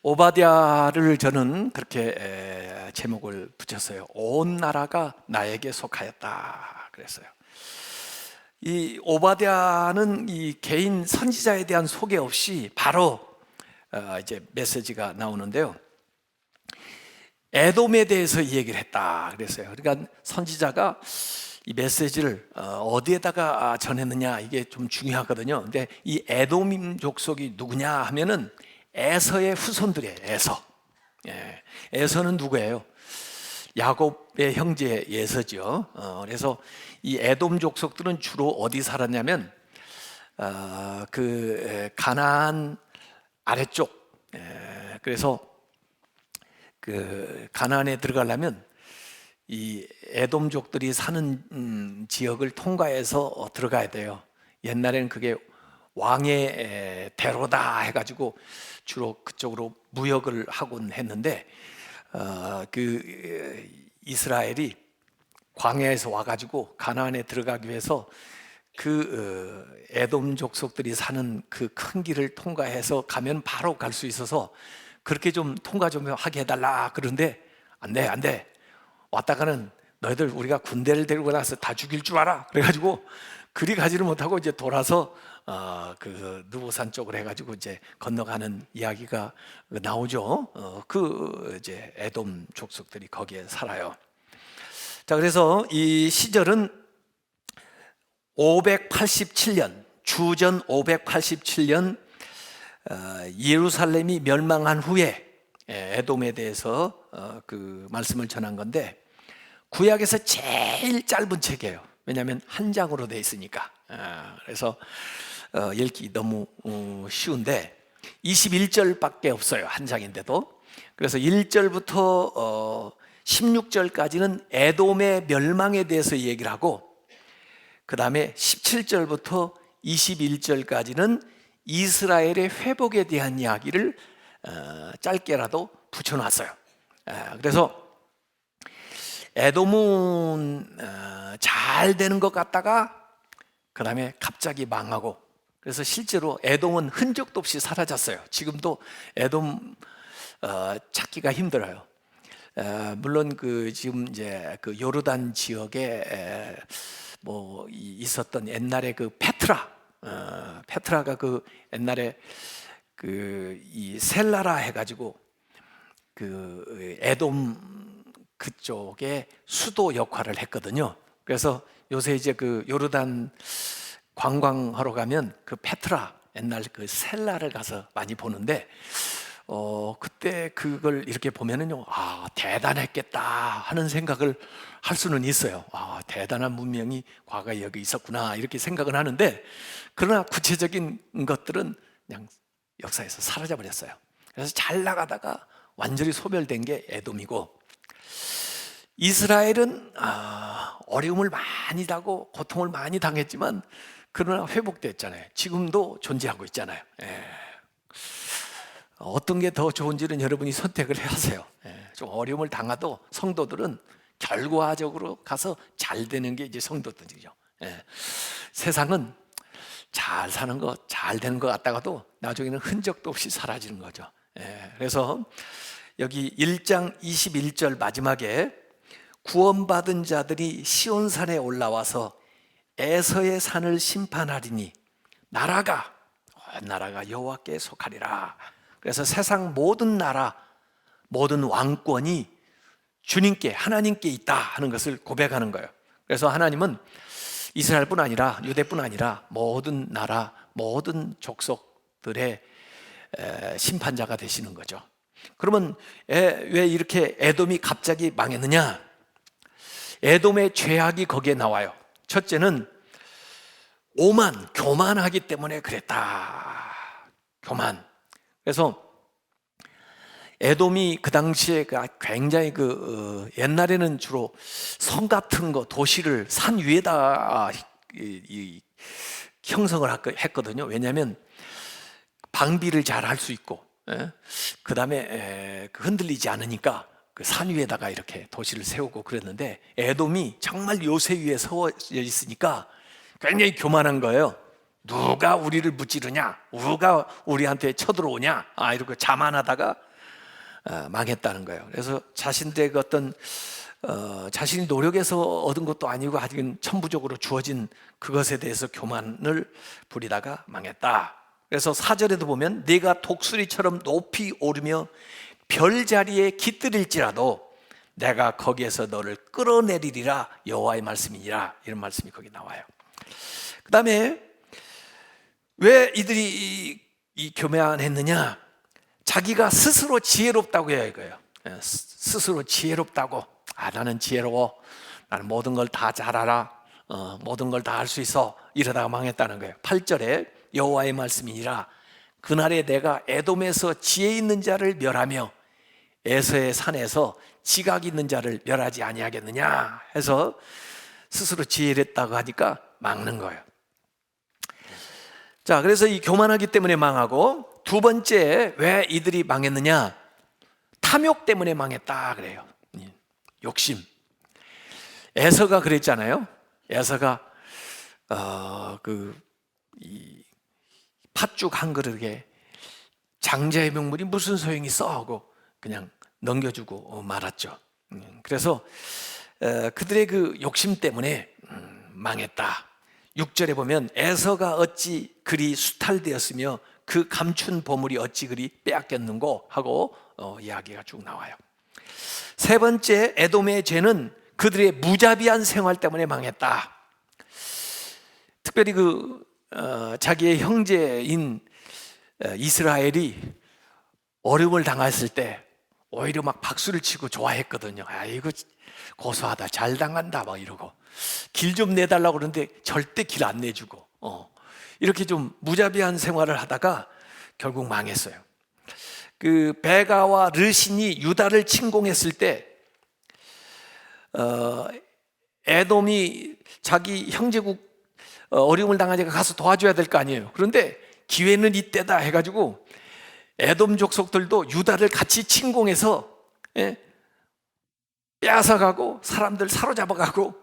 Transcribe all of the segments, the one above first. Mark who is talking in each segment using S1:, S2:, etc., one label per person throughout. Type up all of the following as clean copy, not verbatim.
S1: 오바댜를 저는 그렇게 제목을 붙였어요. 온 나라가 나에게 속하였다 그랬어요. 이 오바댜는 이 개인 선지자에 대한 소개 없이 바로 이제 메시지가 나오는데요. 에돔에 대해서 이 얘기를 했다 그랬어요. 그러니까 선지자가 이 메시지를 어디에다가 전했느냐, 이게 좀 중요하거든요. 근데 이 에돔 족속이 누구냐 하면은 에서의 후손들이에요. 에서. 에서는 누구예요? 야곱의 형제 에서죠. 그래서 이 에돔 족속들은 주로 어디 살았냐면 그 가나안 아래쪽. 그래서 그 가나안에 들어가려면 이 에돔족들이 사는 지역을 통과해서 들어가야 돼요. 옛날에는 그게 왕의 대로다 해가지고 주로 그쪽으로 무역을 하곤 했는데 그 이스라엘이 광야에서 와가지고 가나안에 들어가기 위해서 그 에돔 족속들이 사는 그 큰 길을 통과해서 가면 바로 갈 수 있어서 그렇게 좀 통과 좀 하게 해달라. 그런데 안 돼. 왔다가는 너희들 우리가 군대를 데리고 나서 다 죽일 줄 알아. 그래가지고 그리 가지를 못하고 이제 돌아서 그 느보산 쪽으로 해가지고 이제 건너가는 이야기가 나오죠. 그 이제 에돔 족속들이 거기에 살아요. 자, 그래서 이 시절은 587년, 주전 587년 예루살렘이 멸망한 후에 에돔에 대해서 그 말씀을 전한 건데, 구약에서 제일 짧은 책이에요. 왜냐하면 한 장으로 되어 있으니까. 그래서 읽기 너무 쉬운데 21절밖에 없어요. 한 장인데도. 그래서 1절부터 16절까지는 에돔의 멸망에 대해서 얘기를 하고, 그 다음에 17절부터 21절까지는 이스라엘의 회복에 대한 이야기를 짧게라도 붙여놨어요. 그래서 에돔은 잘 되는 것 같다가 그 다음에 갑자기 망하고, 그래서 실제로 에돔은 흔적도 없이 사라졌어요. 지금도 에돔 찾기가 힘들어요. 물론 그 지금 이제 그 요르단 지역에 뭐 있었던 옛날에 그 페트라가 그 옛날에 그 이 셀라라 해가지고 그 에돔 그쪽에 수도 역할을 했거든요. 그래서 요새 이제 그 요르단 관광하러 가면 그 페트라 옛날 그 셀라를 가서 많이 보는데 그때 그걸 이렇게 보면은요, 대단했겠다 하는 생각을 할 수는 있어요. 대단한 문명이 과거에 여기 있었구나 이렇게 생각은 하는데, 그러나 구체적인 것들은 그냥 역사에서 사라져 버렸어요. 그래서 잘 나가다가 완전히 소멸된 게 에돔이고, 이스라엘은 어려움을 많이 당하고 고통을 많이 당했지만 그러나 회복됐잖아요. 지금도 존재하고 있잖아요. 어떤 게 더 좋은지는 여러분이 선택을 하세요. 좀 어려움을 당해도 성도들은 결과적으로 가서 잘 되는 게 이제 성도들이죠. 세상은 잘 사는 거, 잘 되는 것 같다가도 나중에는 흔적도 없이 사라지는 거죠. 그래서 여기 1장 21절 마지막에 구원받은 자들이 시온산에 올라와서 에서의 산을 심판하리니 나라가 여호와께 속하리라. 그래서 세상 모든 나라, 모든 왕권이 주님께, 하나님께 있다 하는 것을 고백하는 거예요. 그래서 하나님은 이스라엘뿐 아니라 유대뿐 아니라 모든 나라, 모든 족속들의 심판자가 되시는 거죠. 그러면 왜 이렇게 에돔이 갑자기 망했느냐? 에돔의 죄악이 거기에 나와요. 첫째는 교만하기 때문에 그랬다. 교만. 그래서 에돔이 그 당시에 굉장히 옛날에는 주로 성 같은 거, 도시를 산 위에다 형성을 했거든요. 왜냐하면 방비를 잘 할 수 있고, 그 다음에 흔들리지 않으니까 그 산 위에다가 이렇게 도시를 세우고 그랬는데, 에돔이 정말 요새 위에 세워져 있으니까 굉장히 교만한 거예요. 누가 우리를 무찌르냐, 누가 우리한테 쳐들어오냐, 이렇게 자만하다가 망했다는 거예요. 그래서 자신들의 그 어떤 자신이 노력해서 얻은 것도 아니고 아직은 천부적으로 주어진 그것에 대해서 교만을 부리다가 망했다. 그래서 4절에도 보면 네가 독수리처럼 높이 오르며 별자리에 깃들일지라도 내가 거기에서 너를 끌어내리리라 여호와의 말씀이니라, 이런 말씀이 거기 나와요. 그 다음에 왜 이들이 이 교만했느냐? 자기가 스스로 지혜롭다고 해요, 이거예요. 스스로 지혜롭다고. 나는 지혜로워. 나는 모든 걸 다 잘 알아. 모든 걸 다 알 수 있어. 이러다가 망했다는 거예요. 8절에 여호와의 말씀이니라 그날에 내가 에돔에서 지혜 있는 자를 멸하며 에서의 산에서 지각 있는 자를 멸하지 아니하겠느냐 해서 스스로 지혜롭다고 하니까 막는 거예요. 자, 그래서 이 교만하기 때문에 망하고, 두 번째 왜 이들이 망했느냐? 탐욕 때문에 망했다 그래요. 욕심. 에서가 그랬잖아요. 에서가 이 팥죽 한 그릇에 장자의 명물이 무슨 소용이 있어 하고 그냥 넘겨주고 말았죠. 그래서 그들의 그 욕심 때문에 망했다. 6절에 보면 에서가 어찌 그리 수탈되었으며 그 감춘 보물이 어찌 그리 빼앗겼는고 하고 이야기가 쭉 나와요. 세 번째 에돔의 죄는 그들의 무자비한 생활 때문에 망했다. 특별히 자기의 형제인 이스라엘이 어려움을 당했을 때 오히려 막 박수를 치고 좋아했거든요. 이거 고소하다, 잘 당한다 막 이러고, 길 좀 내달라고 그러는데 절대 길 안 내주고, 이렇게 좀 무자비한 생활을 하다가 결국 망했어요. 그 베가와 르신이 유다를 침공했을 때 에돔이 자기 형제국 어려움을 당하니까 가서 도와줘야 될 거 아니에요. 그런데 기회는 이때다 해가지고 에돔 족속들도 유다를 같이 침공해서 빼앗아가고 사람들 사로잡아가고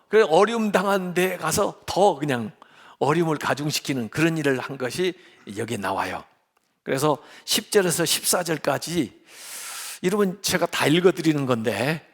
S1: 그래 어려움 당한 데 가서 더 그냥 어려움을 가중시키는 그런 일을 한 것이 여기에 나와요. 그래서 10절에서 14절까지 이러면 제가 다 읽어드리는 건데,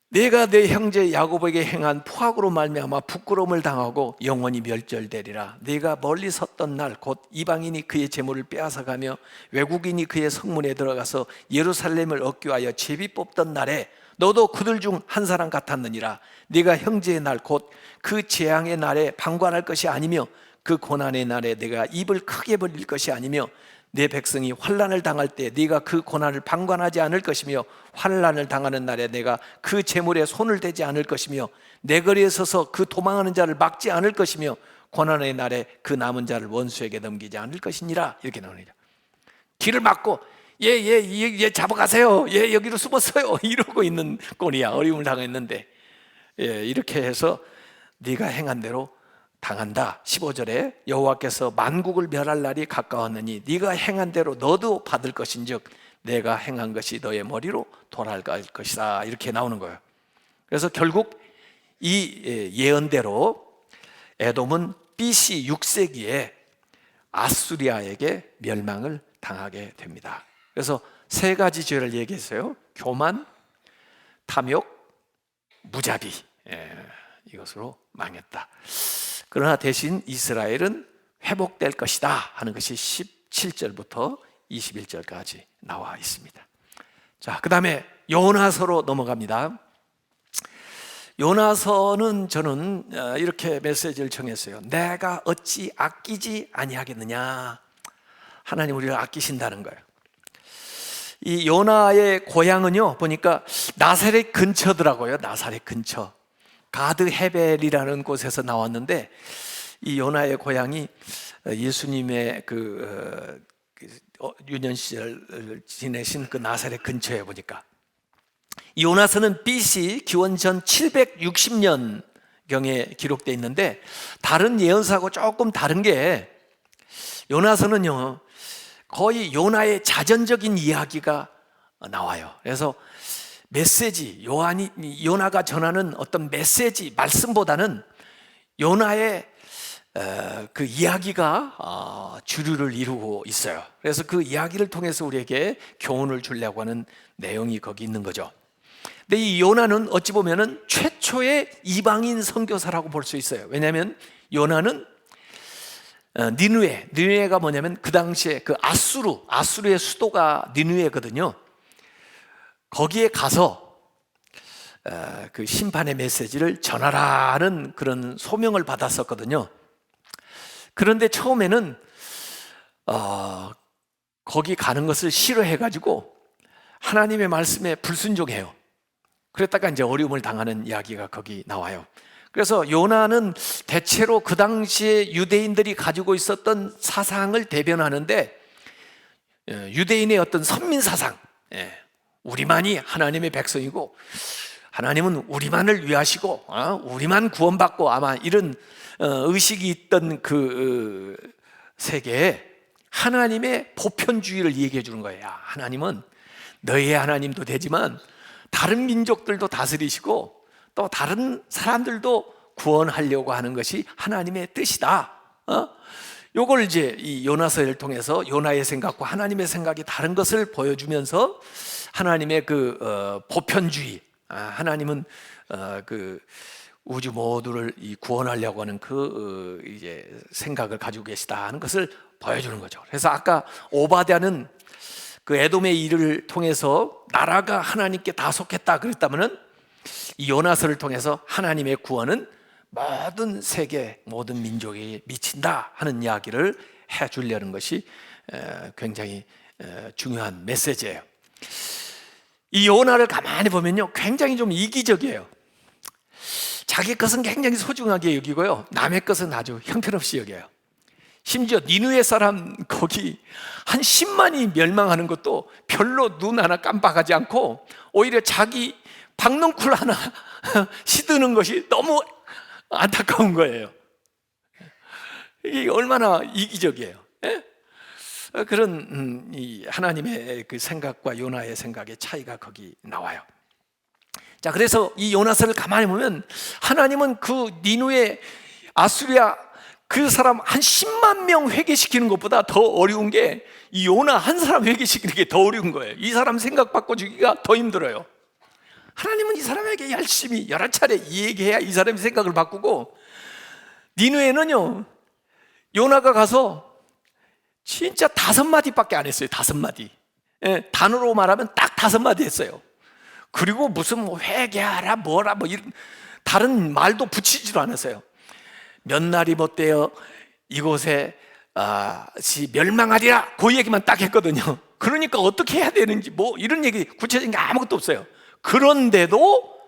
S1: 내가 내 형제 야곱에게 행한 포악으로 말미암아 부끄러움을 당하고 영원히 멸절되리라. 네가 멀리 섰던 날 곧 이방인이 그의 재물을 빼앗아가며 외국인이 그의 성문에 들어가서 예루살렘을 얻기 위하여 제비 뽑던 날에 너도 그들 중 한 사람 같았느니라. 네가 형제의 날 곧 그 재앙의 날에 방관할 것이 아니며 그 고난의 날에 네가 입을 크게 벌릴 것이 아니며 내 백성이 환난을 당할 때 네가 그 고난을 방관하지 않을 것이며 환난을 당하는 날에 내가 그 재물에 손을 대지 않을 것이며 내 거리에 서서 그 도망하는 자를 막지 않을 것이며 고난의 날에 그 남은 자를 원수에게 넘기지 않을 것이니라. 이렇게 나오죠. 길을 막고 얘 잡아가세요. 얘 여기로 숨었어요. 이러고 있는 꼴이야. 어려움을 당했는데 이렇게 해서 네가 행한 대로 당한다. 15절에 여호와께서 만국을 멸할 날이 가까웠느니 네가 행한 대로 너도 받을 것인즉 내가 행한 것이 너의 머리로 돌아갈 것이다. 이렇게 나오는 거예요. 그래서 결국 이 예언대로 에돔은 BC 6세기에 아수리아에게 멸망을 당하게 됩니다. 그래서 세 가지 죄를 얘기했어요. 교만, 탐욕, 무자비. 이것으로 망했다. 그러나 대신 이스라엘은 회복될 것이다 하는 것이 17절부터 21절까지 나와 있습니다. 자, 그 다음에 요나서로 넘어갑니다. 요나서는 저는 이렇게 메시지를 정했어요. 내가 어찌 아끼지 아니하겠느냐. 하나님 우리를 아끼신다는 거예요. 이 요나의 고향은요 보니까 나사렛 근처더라고요. 나사렛 근처 가드 헤벨이라는 곳에서 나왔는데, 이 요나의 고향이 예수님의 유년 시절 지내신 그 나사렛 근처에 보니까, 이 요나서는 BC 기원전 760년경에 기록되어 있는데, 다른 예언서하고 조금 다른 게, 요나서는요 거의 요나의 자전적인 이야기가 나와요. 그래서 메시지, 요나가 전하는 어떤 메시지, 말씀보다는 요나의 그 이야기가 주류를 이루고 있어요. 그래서 그 이야기를 통해서 우리에게 교훈을 주려고 하는 내용이 거기 있는 거죠. 근데 이 요나는 어찌 보면은 최초의 이방인 선교사라고 볼 수 있어요. 왜냐하면 요나는 니느웨가 뭐냐면 그 당시에 그 아수르의 수도가 니느웨거든요. 거기에 가서 그 심판의 메시지를 전하라는 그런 소명을 받았었거든요. 그런데 처음에는 거기 가는 것을 싫어해가지고 하나님의 말씀에 불순종해요. 그랬다가 이제 어려움을 당하는 이야기가 거기 나와요. 그래서 요나는 대체로 그 당시에 유대인들이 가지고 있었던 사상을 대변하는데, 유대인의 어떤 선민 사상, 우리만이 하나님의 백성이고 하나님은 우리만을 위하시고 우리만 구원받고, 아마 이런 의식이 있던 그 세계에 하나님의 보편주의를 얘기해 주는 거예요. 하나님은 너희의 하나님도 되지만 다른 민족들도 다스리시고 또 다른 사람들도 구원하려고 하는 것이 하나님의 뜻이다. 요걸 이제 이 요나서를 통해서 요나의 생각과 하나님의 생각이 다른 것을 보여주면서 하나님의 그 보편주의, 하나님은 그 우주 모두를 구원하려고 하는 그 이제 생각을 가지고 계시다 하는 것을 보여주는 거죠. 그래서 아까 오바댜는 그 에돔의 일을 통해서 나라가 하나님께 다 속했다 그랬다면은 이 요나서를 통해서 하나님의 구원은 모든 세계, 모든 민족에 미친다 하는 이야기를 해주려는 것이 굉장히 중요한 메시지예요. 이 요나를 가만히 보면요, 굉장히 좀 이기적이에요. 자기 것은 굉장히 소중하게 여기고요, 남의 것은 아주 형편없이 여겨요. 심지어 니느웨 사람 거기 한 10만이 멸망하는 것도 별로 눈 하나 깜빡하지 않고 오히려 자기 박넝쿨 하나 시드는 것이 너무 안타까운 거예요. 이게 얼마나 이기적이에요. 그런 이 하나님의 그 생각과 요나의 생각의 차이가 거기 나와요. 자, 그래서 이 요나서를 가만히 보면 하나님은 그 니느웨 아수리아 그 사람 한 10만 명 회개시키는 것보다 더 어려운 게 이 요나 한 사람 회개시키는 게 더 어려운 거예요. 이 사람 생각 바꿔주기가 더 힘들어요. 하나님은 이 사람에게 열심히 여러 차례 얘기해야 이 사람의 생각을 바꾸고, 니느웨는요, 요나가 가서 진짜 5마디밖에 안 했어요. 5마디. 단어로 말하면 딱 5마디 했어요. 그리고 무슨 뭐 회개하라 뭐라 뭐 이런 다른 말도 붙이지도 않았어요. 몇 날이 못되어 이곳에 멸망하리라, 그 얘기만 딱 했거든요. 그러니까 어떻게 해야 되는지 뭐 이런 얘기 구체적인 게 아무것도 없어요. 그런데도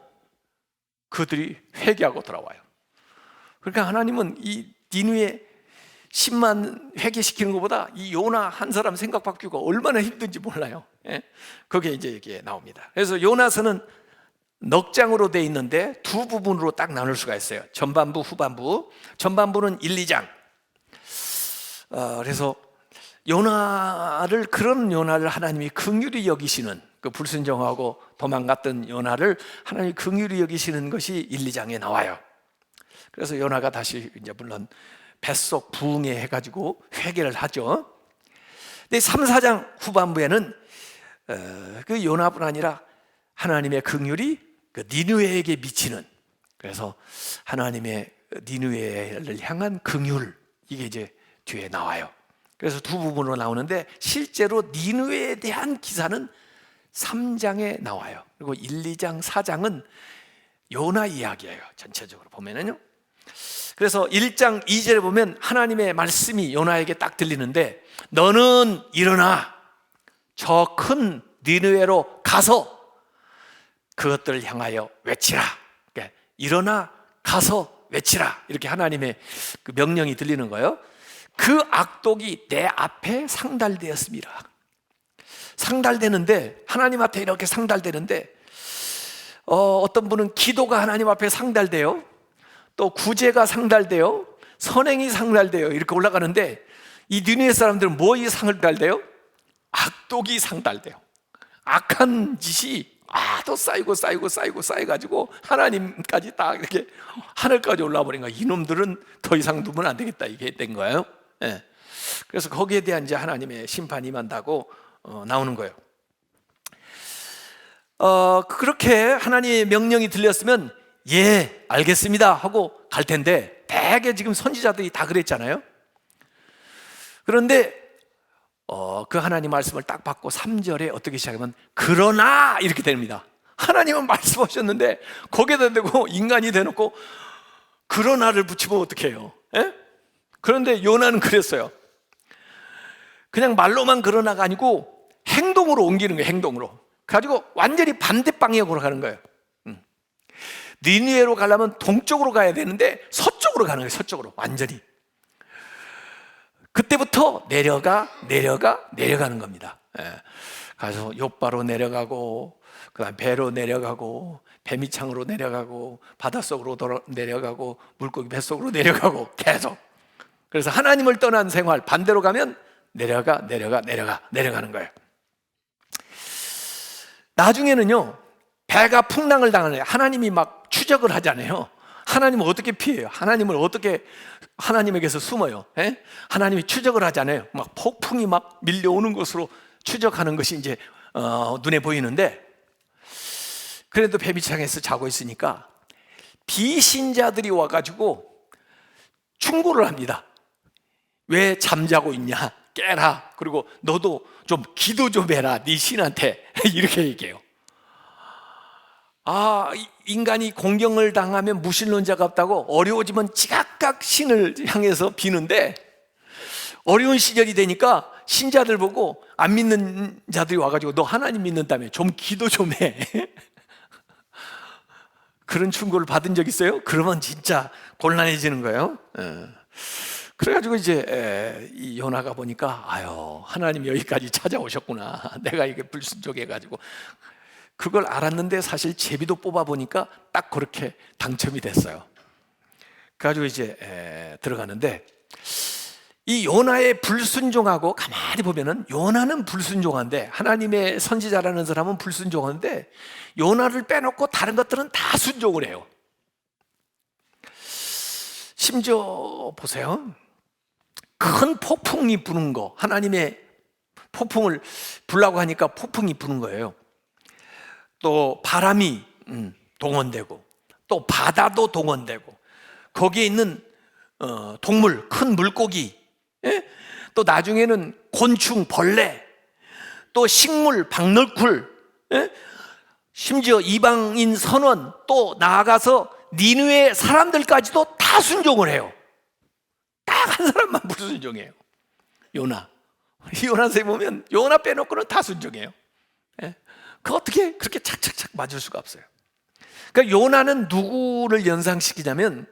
S1: 그들이 회개하고 돌아와요. 그러니까 하나님은 이 니느웨 10만 회개시키는 것보다 이 요나 한 사람 생각 바뀌고 얼마나 힘든지 몰라요. 그게 이제 여기에 나옵니다. 그래서 요나서는 넉 장으로 되어 있는데 두 부분으로 딱 나눌 수가 있어요. 전반부, 후반부. 전반부는 1, 2장. 그래서 그런 요나를 하나님이 긍휼히 여기시는, 그 불순종하고 도망갔던 요나를 하나님이 긍휼히 여기시는 것이 1, 2장에 나와요. 그래서 요나가 다시 이제 물론 뱃속 부흥회 해가지고 회개를 하죠. 근데 3, 4장 후반부에는 그 요나뿐 아니라 하나님의 긍휼이 그 니느웨에게 미치는, 그래서 하나님의 니느웨를 향한 긍휼, 이게 이제 뒤에 나와요. 그래서 두 부분으로 나오는데 실제로 니느웨에 대한 기사는 3장에 나와요. 그리고 1, 2장, 4장은 요나 이야기예요. 전체적으로 보면은요. 그래서 1장 2절에 보면 하나님의 말씀이 요나에게 딱 들리는데, 너는 일어나 저 큰 니느웨로 가서 그것들을 향하여 외치라. 그러니까 일어나 가서 외치라, 이렇게 하나님의 그 명령이 들리는 거예요. 그 악독이 내 앞에 상달되었습니다. 상달되는데, 하나님 앞에 이렇게 상달되는데, 어떤 분은 기도가 하나님 앞에 상달돼요. 또 구제가 상달돼요. 선행이 상달돼요. 이렇게 올라가는데, 이 니느웨 사람들은 뭐에 상달돼요? 악독이 상달돼요. 악한 짓이 또 쌓여가지고 하나님까지 딱 이렇게 하늘까지 올라와 버린 거야. 이놈들은 더 이상 두면 안 되겠다, 이게 된 거예요. 예. 그래서 거기에 대한 이제 하나님의 심판이 임한다고 나오는 거예요. 그렇게 하나님의 명령이 들렸으면 예, 알겠습니다 하고 갈 텐데, 대개 지금 선지자들이 다 그랬잖아요. 그런데 그 하나님 말씀을 딱 받고 3절에 어떻게 시작하면 그러나 이렇게 됩니다. 하나님은 말씀하셨는데 거기에다 대고 인간이 대놓고 그러나를 붙이면 어떡해요? 예? 그런데 요나는 그랬어요. 그냥 말로만 그러나가 아니고 행동으로 옮기는 거예요. 행동으로 가지고 완전히 반대 방향으로 가는 거예요. 니느웨로 가려면 동쪽으로 가야 되는데 서쪽으로 가는 거예요. 서쪽으로 완전히. 그때부터 내려가는 겁니다. 그래서 욥바로 내려가고, 그다음 배로 내려가고, 배미창으로 내려가고, 바닷속으로 내려가고, 물고기 뱃속으로 내려가고, 계속. 그래서 하나님을 떠난 생활, 반대로 가면 내려가는 거예요. 나중에는요, 배가 풍랑을 당하네. 하나님이 막 추적을 하잖아요. 하나님은 어떻게 피해요? 하나님에게서 숨어요. 에? 하나님이 추적을 하잖아요. 막 폭풍이 막 밀려오는 것으로 추적하는 것이 이제 눈에 보이는데, 그래도 배비창에서 자고 있으니까 비신자들이 와가지고 충고를 합니다. 왜 잠자고 있냐? 깨라. 그리고 너도 좀 기도 좀 해라. 네 신한테. 이렇게 얘기해요. 인간이 공경을 당하면 무신론자가 없다고 어려워지면 지각각 신을 향해서 비는데, 어려운 시절이 되니까 신자들 보고 안 믿는 자들이 와가지고 너 하나님 믿는다며 좀 기도 좀 해. 그런 충고를 받은 적 있어요? 그러면 진짜 곤란해지는 거예요. 그래가지고 이제 이 요나가 보니까 하나님 여기까지 찾아오셨구나. 내가 이게 불순종해가지고 그걸 알았는데 사실 제비도 뽑아보니까 딱 그렇게 당첨이 됐어요. 그래가지고 이제 들어가는데, 이 요나의 불순종하고 가만히 보면은 요나는 불순종한데, 하나님의 선지자라는 사람은 불순종한데, 요나를 빼놓고 다른 것들은 다 순종을 해요. 심지어 보세요. 큰 폭풍이 부는 거, 하나님의 폭풍을 불라고 하니까 폭풍이 부는 거예요. 또 바람이 동원되고, 또 바다도 동원되고, 거기에 있는 동물, 큰 물고기, 또 나중에는 곤충, 벌레, 또 식물, 박너쿨, 심지어 이방인 선원, 또 나아가서 니느웨 사람들까지도 다 순종을 해요. 딱 한 사람만 불순종해요. 요나. 요나서에 보면 요나 빼놓고는 다 순종해요. 그 어떻게 그렇게 착착착 맞을 수가 없어요. 그러니까 요나는 누구를 연상시키냐면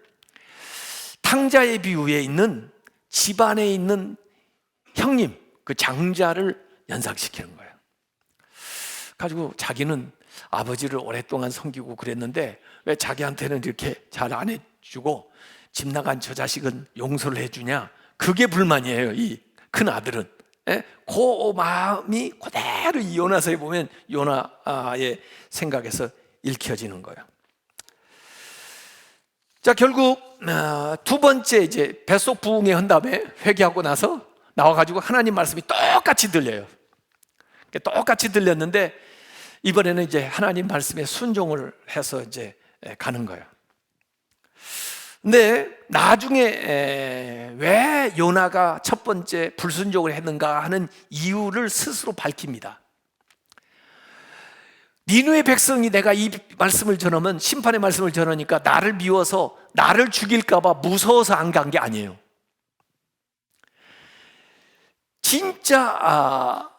S1: 탕자의 비유에 있는 집안에 있는 형님, 그 장자를 연상시키는 거예요. 가지고 자기는 아버지를 오랫동안 섬기고 그랬는데 왜 자기한테는 이렇게 잘 안 해주고 집 나간 저 자식은 용서를 해주냐? 그게 불만이에요. 이 큰 아들은. 그 마음이 그대로 이 요나서에 보면 요나의 생각에서 읽혀지는 거예요. 자, 결국 두 번째 이제 뱃속 부흥회 한 다음에 회개하고 나서 나와가지고 하나님 말씀이 똑같이 들려요. 똑같이 들렸는데 이번에는 이제 하나님 말씀에 순종을 해서 이제 가는 거예요. 근데 나중에 왜 요나가 첫 번째 불순종을 했는가 하는 이유를 스스로 밝힙니다. 니느웨 백성이 내가 이 말씀을 전하면, 심판의 말씀을 전하니까 나를 미워서 나를 죽일까 봐 무서워서 안 간 게 아니에요. 진짜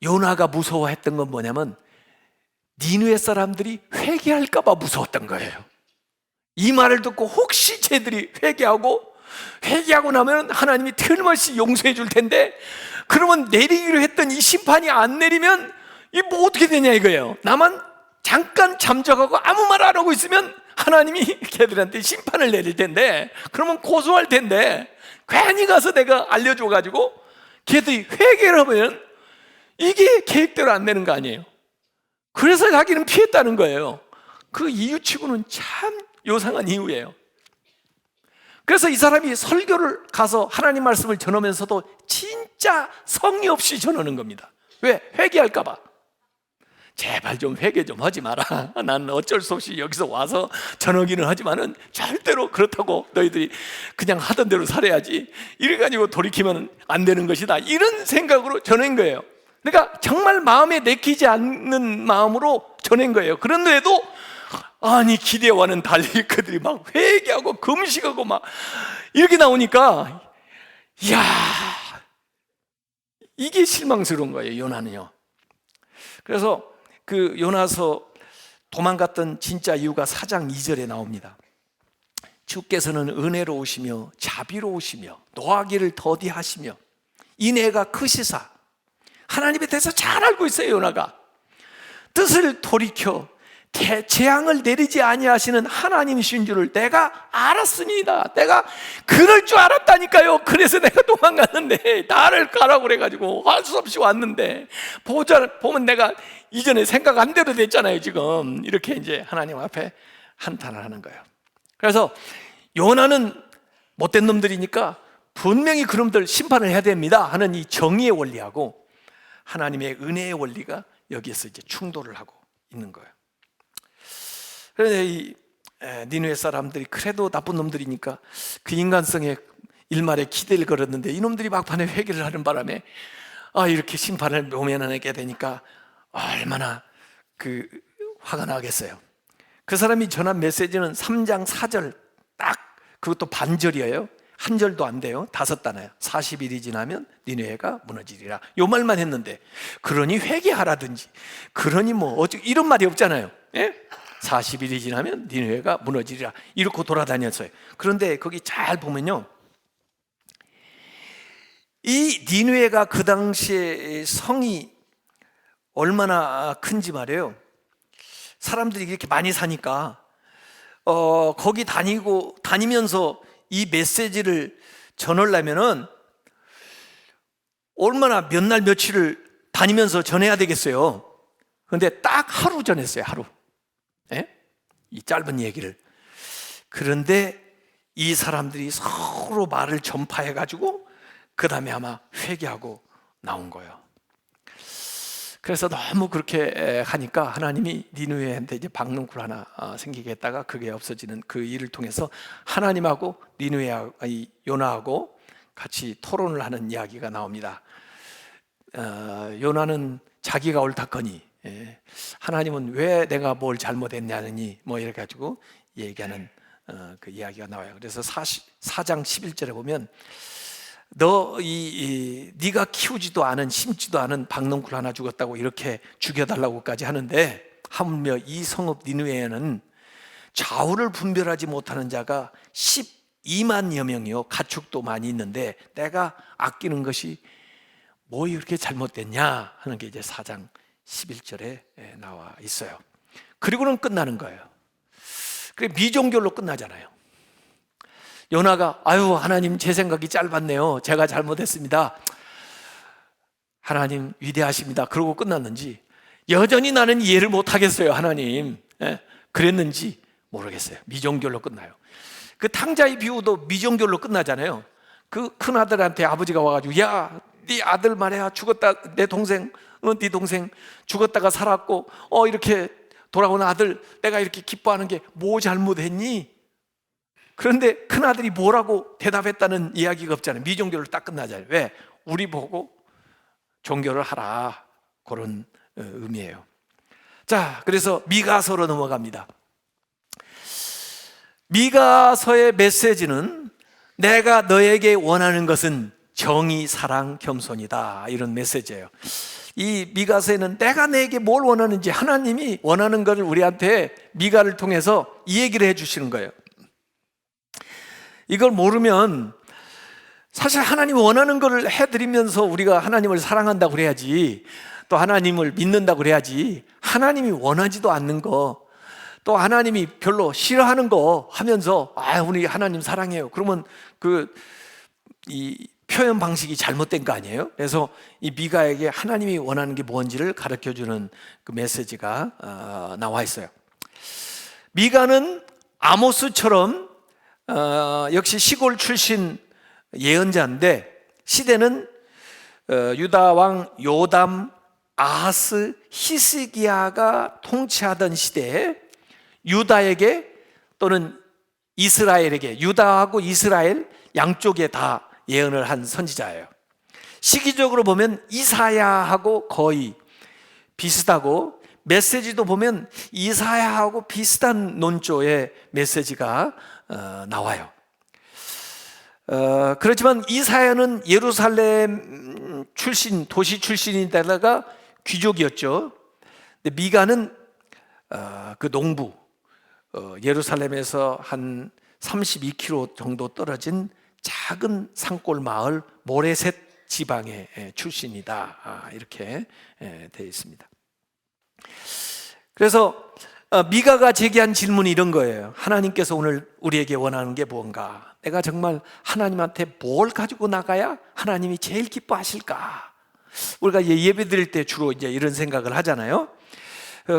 S1: 요나가 무서워했던 건 뭐냐면 니느웨 사람들이 회개할까 봐 무서웠던 거예요. 이 말을 듣고 혹시 쟤들이 회개하고 나면 하나님이 틀림없이 용서해 줄 텐데, 그러면 내리기로 했던 이 심판이 안 내리면 이 뭐 어떻게 되냐 이거예요. 나만 잠깐 잠적하고 아무 말 안 하고 있으면 하나님이 걔들한테 심판을 내릴 텐데, 그러면 고소할 텐데, 괜히 가서 내가 알려줘가지고 걔들이 회개를 하면 이게 계획대로 안 되는 거 아니에요. 그래서 자기는 피했다는 거예요. 그 이유치고는 참 요상한 이유예요. 그래서 이 사람이 설교를 가서 하나님 말씀을 전하면서도 진짜 성의 없이 전하는 겁니다. 왜? 회개할까 봐. 제발 좀 회개 좀 하지 마라. 나는 어쩔 수 없이 여기서 와서 전하기는 하지만은 절대로 그렇다고 너희들이 그냥 하던 대로 살아야지, 이래가지고 돌이키면 안 되는 것이다, 이런 생각으로 전한 거예요. 그러니까 정말 마음에 내키지 않는 마음으로 전한 거예요. 그런데도 아니 기대와는 달리 그들이 막 회개하고 금식하고 막 이렇게 나오니까, 이야, 이게 실망스러운 거예요, 요나는요. 그래서 그 요나서 도망갔던 진짜 이유가 4장 2절에 나옵니다. 주께서는 은혜로우시며 자비로우시며 노하기를 더디하시며 인애가 크시사. 하나님에 대해서 잘 알고 있어요, 요나가. 뜻을 돌이켜 재앙을 내리지 아니하시는 하나님이신 줄을 내가 알았습니다. 내가 그럴 줄 알았다니까요. 그래서 내가 도망갔는데, 나를 가라고 그래가지고 할 수 없이 왔는데, 보면 내가 이전에 생각 안 대로 됐잖아요. 지금 이렇게 이제 하나님 앞에 한탄을 하는 거예요. 그래서 요나는 못된 놈들이니까 분명히 그놈들 심판을 해야 됩니다 하는 이 정의의 원리하고 하나님의 은혜의 원리가 여기에서 이제 충돌을 하고 있는 거예요. 그런데 이 니느웨 사람들이 그래도 나쁜 놈들이니까 그 인간성의 일말에 기대를 걸었는데, 이놈들이 막판에 회개를 하는 바람에 이렇게 심판을 모면하게 되니까 얼마나 그 화가 나겠어요. 그 사람이 전한 메시지는 3장 4절 딱, 그것도 반절이에요. 한 절도 안 돼요. 5단어예요. 40일이 지나면 니느웨가 무너지리라, 요 말만 했는데, 그러니 회개하라든지, 그러니 뭐 어쩌, 이런 말이 없잖아요. 예? 40일이 지나면 니느웨가 무너지리라 이렇게 돌아다녔어요. 그런데 거기 잘 보면요, 이 니느웨가 그 당시에 성이 얼마나 큰지 말이에요. 사람들이 이렇게 많이 사니까 거기 다니면서 이 메시지를 전하려면은 얼마나 몇 날 며칠을 다니면서 전해야 되겠어요. 그런데 딱 하루 전했어요. 하루. 예? 이 짧은 얘기를. 그런데 이 사람들이 서로 말을 전파해가지고 그 다음에 아마 회개하고 나온 거예요. 그래서 너무 그렇게 하니까 하나님이 니느웨한테 이제 박능쿨 하나 생기게 했다가 그게 없어지는 그 일을 통해서 하나님하고 요나하고 같이 토론을 하는 이야기가 나옵니다. 요나는 자기가 옳다거니, 하나님은 왜 내가 뭘 잘못했냐니 뭐 이렇게 가지고 얘기하는 그 이야기가 나와요. 그래서 4장 11절에 보면 네가 키우지도 않은 심지도 않은 박농쿨 하나 죽었다고 이렇게 죽여달라고까지 하는데, 하물며 이 성읍 니느웨에는 좌우를 분별하지 못하는 자가 12만여 명이요 가축도 많이 있는데 내가 아끼는 것이 뭐 이렇게 잘못됐냐 하는 게 이제 4장 11절에 나와 있어요. 그리고는 끝나는 거예요. 그게 미종결로 끝나잖아요. 요나가 하나님 제 생각이 짧았네요, 제가 잘못했습니다, 하나님 위대하십니다, 그러고 끝났는지, 여전히 나는 이해를 못하겠어요, 하나님 그랬는지 모르겠어요. 미종결로 끝나요. 그 탕자의 비유도 미종결로 끝나잖아요. 그 큰아들한테 아버지가 와가지고, 야, 네 아들 말이야 죽었다, 내 동생, 네 동생 죽었다가 살았고 이렇게 돌아온 아들 내가 이렇게 기뻐하는 게 뭐 잘못했니? 그런데 큰아들이 뭐라고 대답했다는 이야기가 없잖아요. 미종교로 딱 끝나잖아요. 왜? 우리 보고 종교를 하라, 그런 의미예요. 자, 그래서 미가서로 넘어갑니다. 미가서의 메시지는 내가 너에게 원하는 것은 정의, 사랑, 겸손이다, 이런 메시지예요. 이 미가서에는 내가 내게 뭘 원하는지 하나님이 원하는 것을 우리한테 미가를 통해서 이 얘기를 해주시는 거예요. 이걸 모르면 사실 하나님이 원하는 것을 해드리면서 우리가 하나님을 사랑한다고 그래야지, 또 하나님을 믿는다고 그래야지, 하나님이 원하지도 않는 거, 또 하나님이 별로 싫어하는 거 하면서 우리 하나님 사랑해요, 그러면 이 표현 방식이 잘못된 거 아니에요? 그래서 이 미가에게 하나님이 원하는 게 뭔지를 가르쳐주는 그 메시지가 나와 있어요. 미가는 아모스처럼 역시 시골 출신 예언자인데, 시대는 유다 왕 요담, 아하스, 히스기야가 통치하던 시대에 유다에게 또는 이스라엘에게, 유다하고 이스라엘 양쪽에 다 예언을 한 선지자예요. 시기적으로 보면 이사야하고 거의 비슷하고, 메시지도 보면 이사야하고 비슷한 논조의 메시지가 나와요. 그렇지만 이사야는 예루살렘 출신, 도시 출신인데다가 귀족이었죠. 근데 미가는 그 농부, 예루살렘에서 한 32km 정도 떨어진 작은 산골 마을 모레셋 지방의 출신이다, 이렇게 되어 있습니다. 그래서 미가가 제기한 질문이 이런 거예요. 하나님께서 오늘 우리에게 원하는 게 뭔가? 내가 정말 하나님한테 뭘 가지고 나가야 하나님이 제일 기뻐하실까? 우리가 예배 드릴 때 주로 이제 이런 생각을 하잖아요.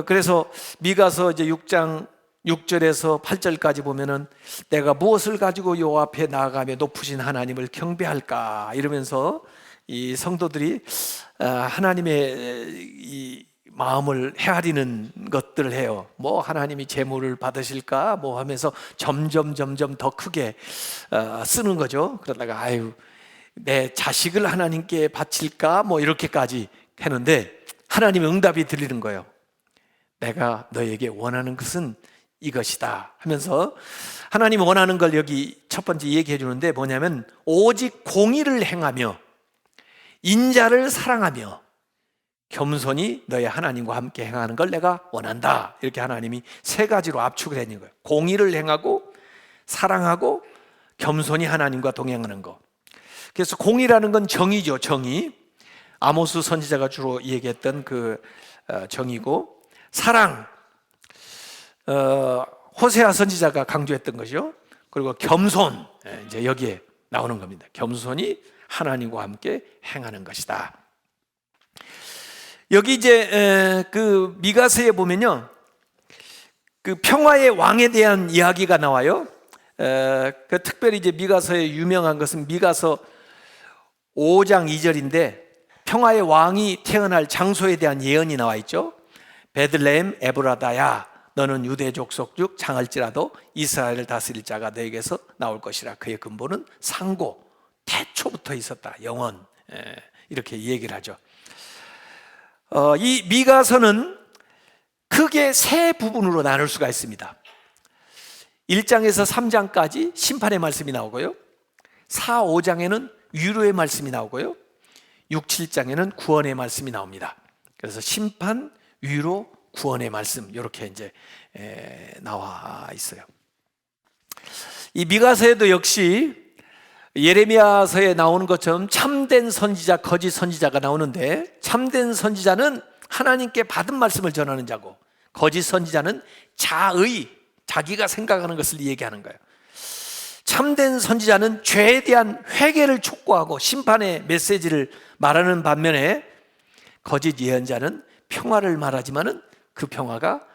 S1: 그래서 미가서 이제 6장 6절에서 8절까지 보면은 내가 무엇을 가지고 요 앞에 나아가며 높으신 하나님을 경배할까? 이러면서 이 성도들이 하나님의 이 마음을 헤아리는 것들을 해요. 뭐 하나님이 재물을 받으실까? 뭐 하면서 점점 더 크게 쓰는 거죠. 그러다가 아유, 내 자식을 하나님께 바칠까? 뭐 이렇게까지 했는데 하나님의 응답이 들리는 거예요. 내가 너에게 원하는 것은 이것이다 하면서 하나님 원하는 걸 여기 첫 번째 얘기해 주는데 뭐냐면, 오직 공의를 행하며 인자를 사랑하며 겸손히 너의 하나님과 함께 행하는 걸 내가 원한다. 이렇게 하나님이 세 가지로 압축을 해낸 거예요. 공의를 행하고 사랑하고 겸손히 하나님과 동행하는 거. 그래서 공의라는 건 정의죠. 정의. 아모스 선지자가 주로 얘기했던 그 정의고, 사랑, 호세아 선지자가 강조했던 거죠. 그리고 겸손, 이제 여기에 나오는 겁니다. 겸손히 하나님과 함께 행하는 것이다. 여기 이제 그 미가서에 보면요, 그 평화의 왕에 대한 이야기가 나와요. 그 특별히 이제 미가서에 유명한 것은 미가서 5장 2절인데 평화의 왕이 태어날 장소에 대한 예언이 나와 있죠. 베들레헴 에브라다야, 너는 유대 족속 중 장할지라도 이스라엘을 다스릴 자가 너에게서 나올 것이라. 그의 근본은 상고, 태초부터 있었다. 영원. 이렇게 얘기를 하죠. 이 미가서는 크게 세 부분으로 나눌 수가 있습니다. 1장에서 3장까지 심판의 말씀이 나오고요, 4, 5장에는 위로의 말씀이 나오고요, 6, 7장에는 구원의 말씀이 나옵니다. 그래서 심판, 위로, 구원의 말씀, 이렇게 이제 나와 있어요. 이 미가서에도 역시 예레미야서에 나오는 것처럼 참된 선지자, 거짓 선지자가 나오는데, 참된 선지자는 하나님께 받은 말씀을 전하는 자고, 거짓 선지자는 자기가 생각하는 것을 얘기하는 거예요. 참된 선지자는 죄에 대한 회개를 촉구하고 심판의 메시지를 말하는 반면에, 거짓 예언자는 평화를 말하지만은 그 평화가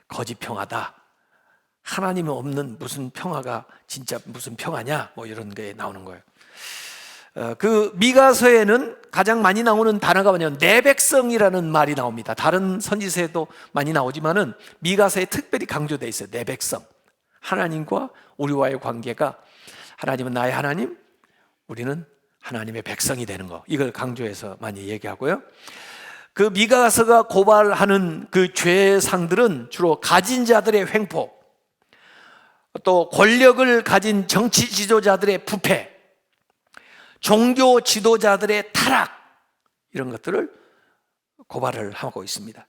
S1: 거짓 평화다. 하나님이 없는 무슨 평화가 진짜 무슨 평화냐, 뭐 이런 게 나오는 거예요. 그 미가서에는 가장 많이 나오는 단어가 뭐냐면 내 백성이라는 말이 나옵니다. 다른 선지서에도 많이 나오지만은 미가서에 특별히 강조되어 있어요. 내 백성. 하나님과 우리와의 관계가, 하나님은 나의 하나님, 우리는 하나님의 백성이 되는 거, 이걸 강조해서 많이 얘기하고요. 그 미가서가 고발하는 그 죄상들은 주로 가진 자들의 횡포, 또 권력을 가진 정치 지도자들의 부패, 종교 지도자들의 타락, 이런 것들을 고발을 하고 있습니다.